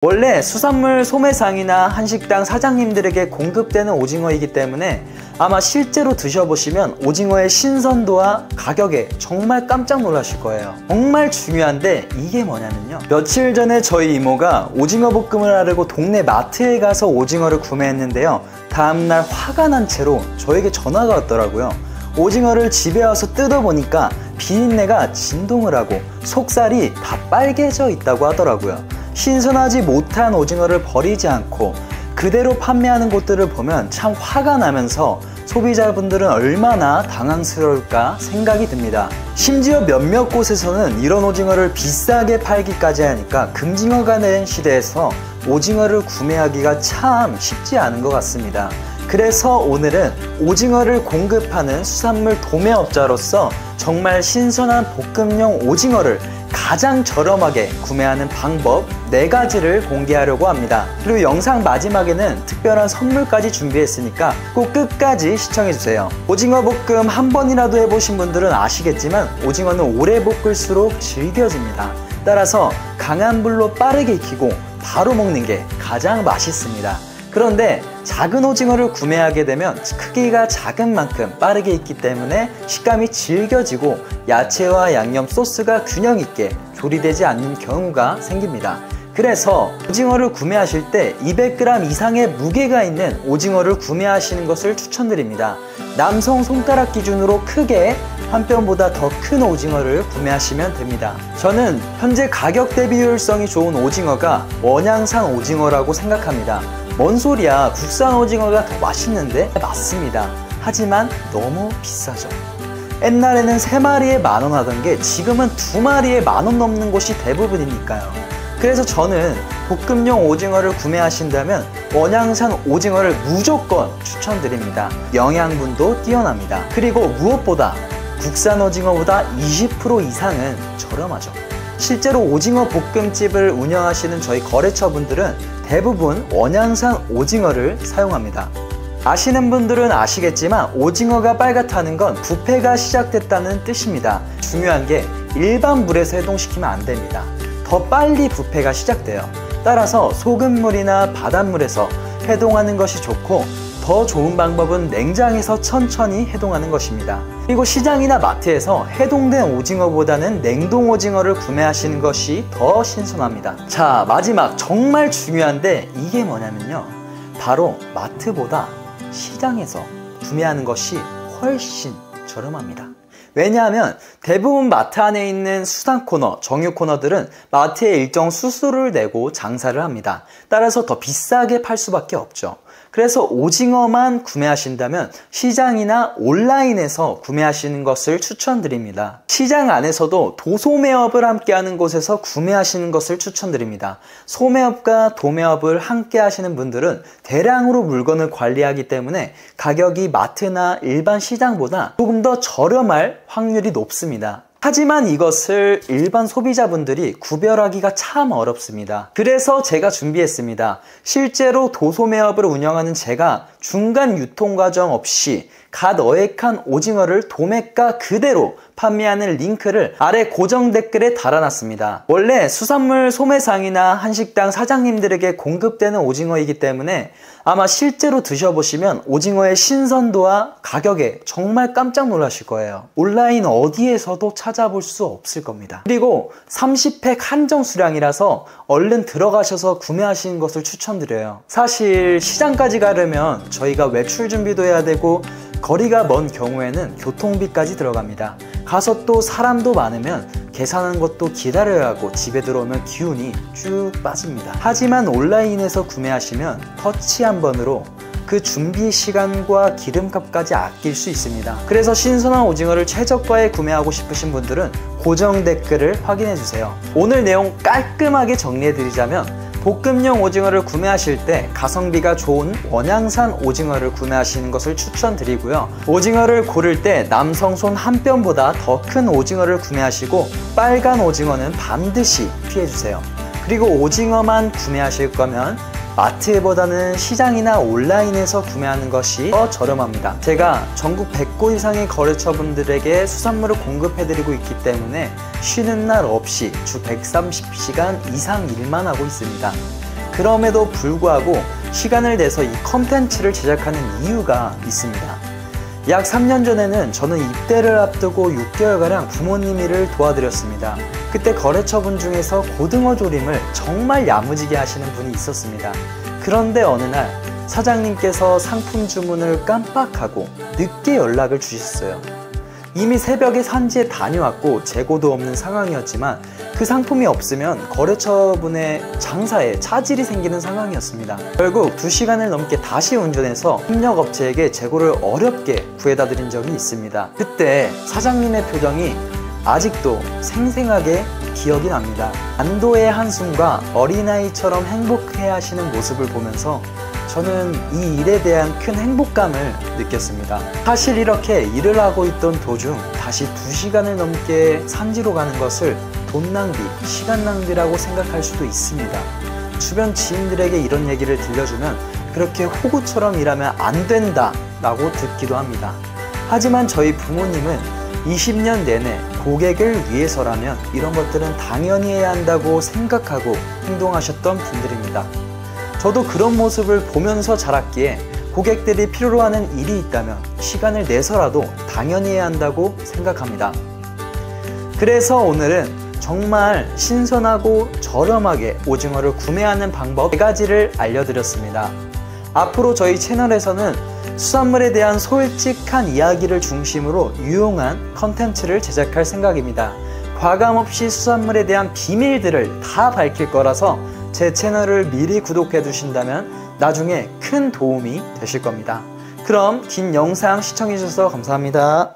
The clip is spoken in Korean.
원래 수산물 소매상이나 한식당 사장님들에게 공급되는 오징어이기 때문에 아마 실제로 드셔보시면 오징어의 신선도와 가격에 정말 깜짝 놀라실 거예요. 정말 중요한데 이게 뭐냐면요, 며칠 전에 저희 이모가 오징어 볶음을 하려고 동네 마트에 가서 오징어를 구매했는데요, 다음날 화가 난 채로 저에게 전화가 왔더라고요. 오징어를 집에 와서 뜯어보니까 비린내가 진동을 하고 속살이 다 빨개져 있다고 하더라고요. 신선하지 못한 오징어를 버리지 않고 그대로 판매하는 곳들을 보면 참 화가 나면서 소비자분들은 얼마나 당황스러울까 생각이 듭니다. 심지어 몇몇 곳에서는 이런 오징어를 비싸게 팔기까지 하니까 금징어가 된 시대에서 오징어를 구매하기가 참 쉽지 않은 것 같습니다. 그래서 오늘은 오징어를 공급하는 수산물 도매업자로서 정말 신선한 볶음용 오징어를 가장 저렴하게 구매하는 방법 4가지를 공개하려고 합니다. 그리고 영상 마지막에는 특별한 선물까지 준비했으니까 꼭 끝까지 시청해주세요. 오징어 볶음 한 번이라도 해보신 분들은 아시겠지만 오징어는 오래 볶을수록 질겨집니다. 따라서 강한 불로 빠르게 익히고 바로 먹는 게 가장 맛있습니다. 그런데 작은 오징어를 구매하게 되면 크기가 작은 만큼 빠르게 익기 때문에 식감이 질겨지고 야채와 양념 소스가 균형 있게 조리되지 않는 경우가 생깁니다. 그래서 오징어를 구매하실 때 200g 이상의 무게가 있는 오징어를 구매하시는 것을 추천드립니다. 남성 손가락 기준으로 크게 한 뼘보다 더 큰 오징어를 구매하시면 됩니다. 저는 현재 가격 대비 효율성이 좋은 오징어가 원양산 오징어라고 생각합니다. 뭔 소리야, 국산 오징어가 더 맛있는데? 맞습니다. 하지만 너무 비싸죠. 옛날에는 3마리에 10,000원 하던 게 지금은 2마리에 10,000원 넘는 곳이 대부분이니까요. 그래서 저는 볶음용 오징어를 구매하신다면 원양산 오징어를 무조건 추천드립니다. 영양분도 뛰어납니다. 그리고 무엇보다 국산 오징어보다 20% 이상은 저렴하죠. 실제로 오징어 볶음집을 운영하시는 저희 거래처분들은 대부분 원양산 오징어를 사용합니다. 아시는 분들은 아시겠지만 오징어가 빨갛다는 건 부패가 시작됐다는 뜻입니다. 중요한 게 일반 물에서 해동시키면 안 됩니다. 더 빨리 부패가 시작돼요. 따라서 소금물이나 바닷물에서 해동하는 것이 좋고, 더 좋은 방법은 냉장에서 천천히 해동하는 것입니다. 그리고 시장이나 마트에서 해동된 오징어보다는 냉동 오징어를 구매하시는 것이 더 신선합니다. 자, 마지막 정말 중요한데 이게 뭐냐면요, 바로 마트보다 시장에서 구매하는 것이 훨씬 저렴합니다. 왜냐하면 대부분 마트 안에 있는 수산 코너, 정육 코너들은 마트에 일정 수수료를 내고 장사를 합니다. 따라서 더 비싸게 팔 수밖에 없죠. 그래서 오징어만 구매하신다면 시장이나 온라인에서 구매하시는 것을 추천드립니다. 시장 안에서도 도소매업을 함께하는 곳에서 구매하시는 것을 추천드립니다. 소매업과 도매업을 함께 하시는 분들은 대량으로 물건을 관리하기 때문에 가격이 마트나 일반 시장보다 조금 더 저렴할 확률이 높습니다. 하지만 이것을 일반 소비자분들이 구별하기가 참 어렵습니다. 그래서 제가 준비했습니다. 실제로 도소매업을 운영하는 제가 중간 유통 과정 없이 갓 어획한 오징어를 도매가 그대로 판매하는 링크를 아래 고정 댓글에 달아놨습니다. 원래 수산물 소매상이나 한식당 사장님들에게 공급되는 오징어이기 때문에 아마 실제로 드셔보시면 오징어의 신선도와 가격에 정말 깜짝 놀라실 거예요. 온라인 어디에서도 찾아볼 수 없을 겁니다. 그리고 30팩 한정 수량이라서 얼른 들어가셔서 구매하시는 것을 추천드려요. 사실 시장까지 가려면 저희가 외출 준비도 해야 되고 거리가 먼 경우에는 교통비까지 들어갑니다. 가서 또 사람도 많으면 계산하는 것도 기다려야 하고 집에 들어오면 기운이 쭉 빠집니다. 하지만 온라인에서 구매하시면 터치 한 번으로 그 준비 시간과 기름값까지 아낄 수 있습니다. 그래서 신선한 오징어를 최저가에 구매하고 싶으신 분들은 고정 댓글을 확인해 주세요. 오늘 내용 깔끔하게 정리해 드리자면, 볶음용 오징어를 구매하실 때 가성비가 좋은 원양산 오징어를 구매하시는 것을 추천드리고요. 오징어를 고를 때 남성 손 한 뼘보다 더 큰 오징어를 구매하시고 빨간 오징어는 반드시 피해주세요. 그리고 오징어만 구매하실 거면 마트보다는 시장이나 온라인에서 구매하는 것이 더 저렴합니다. 제가 전국 100곳 이상의 거래처분들에게 수산물을 공급해드리고 있기 때문에 쉬는 날 없이 주 130시간 이상 일만 하고 있습니다. 그럼에도 불구하고 시간을 내서 이 컨텐츠를 제작하는 이유가 있습니다. 약 3년 전에는 저는 입대를 앞두고 6개월가량 부모님 일을 도와드렸습니다. 그때 거래처분 중에서 고등어 조림을 정말 야무지게 하시는 분이 있었습니다. 그런데 어느 날 사장님께서 상품 주문을 깜빡하고 늦게 연락을 주셨어요. 이미 새벽에 산지에 다녀왔고 재고도 없는 상황이었지만 그 상품이 없으면 거래처분의 장사에 차질이 생기는 상황이었습니다. 결국 2시간을 넘게 다시 운전해서 협력업체에게 재고를 어렵게 구해다 드린 적이 있습니다. 그때 사장님의 표정이 아직도 생생하게 기억이 납니다. 안도의 한숨과 어린아이처럼 행복해 하시는 모습을 보면서 저는 이 일에 대한 큰 행복감을 느꼈습니다. 사실 이렇게 일을 하고 있던 도중 다시 2시간을 넘게 산지로 가는 것을 돈 낭비, 시간 낭비라고 생각할 수도 있습니다. 주변 지인들에게 이런 얘기를 들려주면 그렇게 호구처럼 일하면 안 된다 라고 듣기도 합니다. 하지만 저희 부모님은 20년 내내 고객을 위해서라면 이런 것들은 당연히 해야 한다고 생각하고 행동하셨던 분들입니다. 저도 그런 모습을 보면서 자랐기에 고객들이 필요로 하는 일이 있다면 시간을 내서라도 당연히 해야 한다고 생각합니다. 그래서 오늘은 정말 신선하고 저렴하게 오징어를 구매하는 방법 4가지를 알려드렸습니다. 앞으로 저희 채널에서는 수산물에 대한 솔직한 이야기를 중심으로 유용한 컨텐츠를 제작할 생각입니다. 과감없이 수산물에 대한 비밀들을 다 밝힐 거라서 제 채널을 미리 구독해 두신다면 나중에 큰 도움이 되실 겁니다. 그럼 긴 영상 시청해 주셔서 감사합니다.